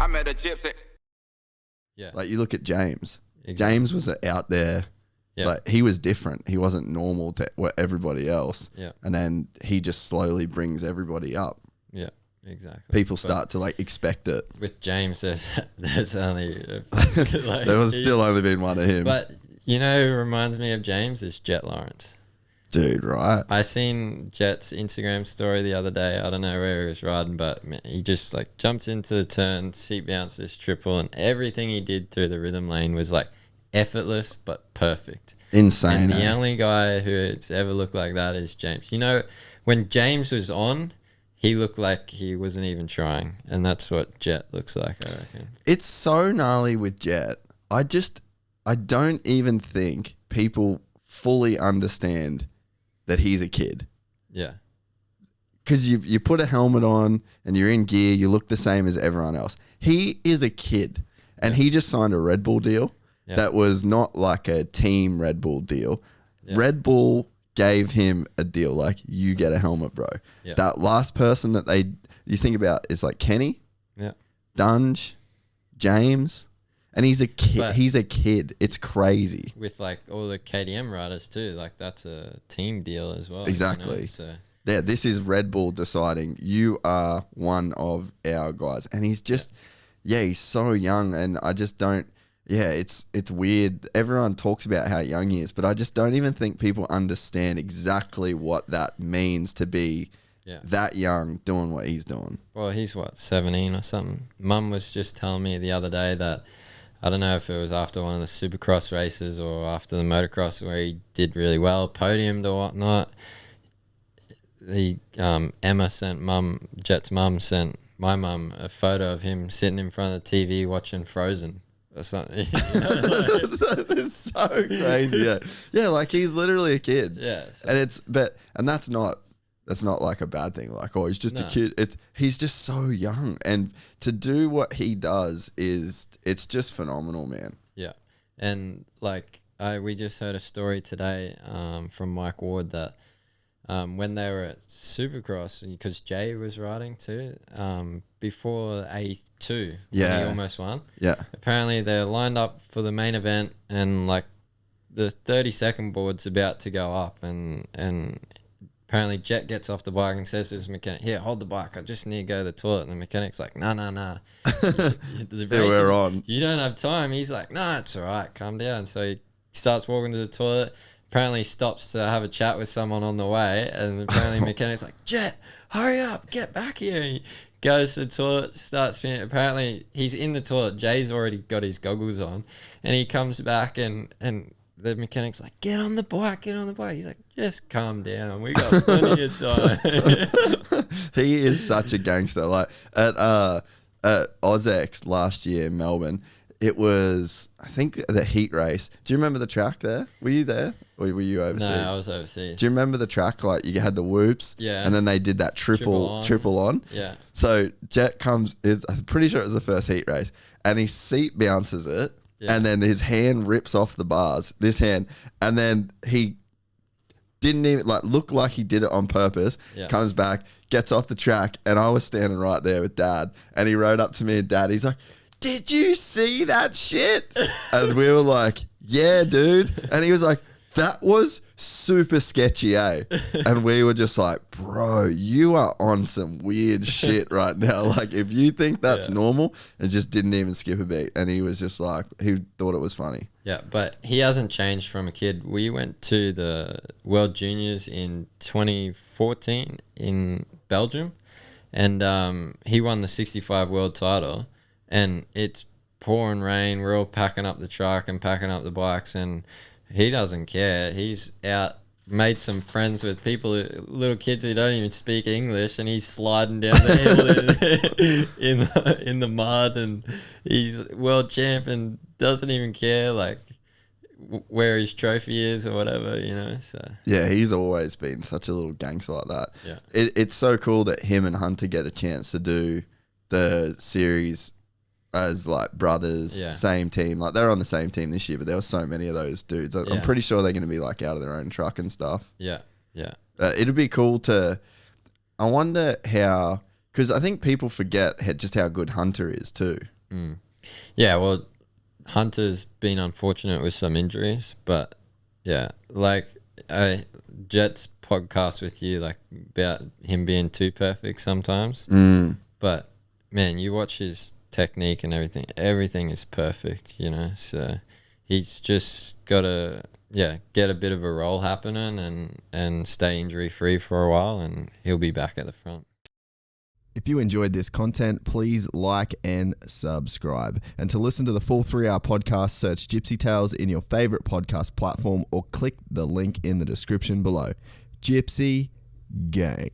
I met a gypsy. Yeah. Like you look at James. Exactly. James was out there. Yeah. Like he was different. He wasn't normal to what everybody else. Yeah. And then he just slowly brings everybody up. Yeah. Exactly. People start to like expect it. With James, there's only There was still only been one of him. But you know who reminds me of James is Jett Lawrence. Dude, right? I seen Jett's Instagram story the other day. I don't know where he was riding, but man, he just like jumped into the turn, seat bounced this triple, and everything he did through the rhythm lane was like effortless but perfect. Insane. And the only guy who's ever looked like that is James. You know, when James was on, he looked like he wasn't even trying, and that's what Jett looks like, I reckon. It's so gnarly with Jett. I don't even think people fully understand that he's a kid. Yeah. Because you put a helmet on and you're in gear, you look the same as everyone else. He is a kid, and he just signed a Red Bull deal that was not like a team Red Bull deal. Yeah. Red Bull gave him a deal like, you get a helmet, bro. Yeah. That last person that you think about is like Kenny, Dunge, James, and he's a kid. But he's a kid. It's crazy. With like all the KTM riders too, like that's a team deal as well. Exactly. You know? So yeah, this is Red Bull deciding you are one of our guys, and he's just he's so young, and I just don't. Yeah, it's weird. Everyone talks about how young he is, but I just don't even think people understand exactly what that means to be that young doing what he's doing. Well, he's 17 or something. Mum was just telling me the other day that, I don't know if it was after one of the Supercross races or after the motocross where he did really well, podiumed or whatnot. Emma sent Jett's mum sent my mum a photo of him sitting in front of the TV watching Frozen or something. You know, like, it's so crazy. Yeah, like he's literally a kid. Yeah. So. And that's not like a bad thing. Like, oh, he's just a kid. He's just so young, and to do what he does it's just phenomenal, man. Yeah, and like we just heard a story today from Mike Ward that when they were at Supercross, because Jay was riding too, before A2, he almost won. Yeah, apparently they're lined up for the main event, and like the 30-second board's about to go up, and apparently Jett gets off the bike and says to his mechanic, "Here, hold the bike. I just need to go to the toilet." And the mechanic's like, "Nah. We're on. You don't have time." He's like, "No, it's all right. Calm down." So he starts walking to the toilet. Apparently stops to have a chat with someone on the way. And apparently the mechanic's like, "Jett, hurry up. Get back here." He goes to the toilet, starts spinning. Apparently he's in the toilet. Jay's already got his goggles on. And he comes back and the mechanic's like, get on the bike. He's like, just calm down. We got plenty of time. He is such a gangster. Like at AusX last year in Melbourne, it was, I think, the heat race. Do you remember the track there? Were you there? Or were you overseas? No, I was overseas. Do you remember the track? Like you had the whoops. Yeah. And then they did that triple on. Yeah. So Jett I'm pretty sure it was the first heat race. And he seat bounces it. Yeah. And then his hand rips off the bars, this hand, and then he didn't even look like he did it on purpose. Yeah. Comes back, gets off the track, and I was standing right there with Dad, and he rode up to me and Dad. He's like, "Did you see that shit?" And we were like, "Yeah, dude." And he was like, "That was super sketchy, eh?" And we were just like, "Bro, you are on some weird shit right now. Like, if you think that's normal," and just didn't even skip a beat. And he was just like, he thought it was funny. Yeah, but he hasn't changed from a kid. We went to the World Juniors in 2014 in Belgium, and he won the 65 world title. And it's pouring rain. We're all packing up the truck and packing up the bikes, and he doesn't care. He's out, made some friends with people, little kids who don't even speak English, and he's sliding down the hill in the mud, and he's world champ and doesn't even care like where his trophy is or whatever, you know. So yeah, he's always been such a little gangster like that. Yeah, it's so cool that him and Hunter get a chance to do the series as like brothers, same team. Like they're on the same team this year, but there were so many of those dudes. I'm pretty sure they're going to be like out of their own truck and stuff. Yeah, yeah. It'd be cool to. I wonder how Because I think people forget just how good Hunter is too. Yeah, well, Hunter's been unfortunate with some injuries, but yeah, like Jett's podcast with you, like about him being too perfect sometimes. But man, you watch his technique and everything is perfect, you know. So he's just got to get a bit of a roll happening and stay injury free for a while, and he'll be back at the front. If you enjoyed this content, please like and subscribe. And to listen to the full 3-hour podcast, search Gypsy Tales in your favorite podcast platform or click the link in the description below. Gypsy Gang.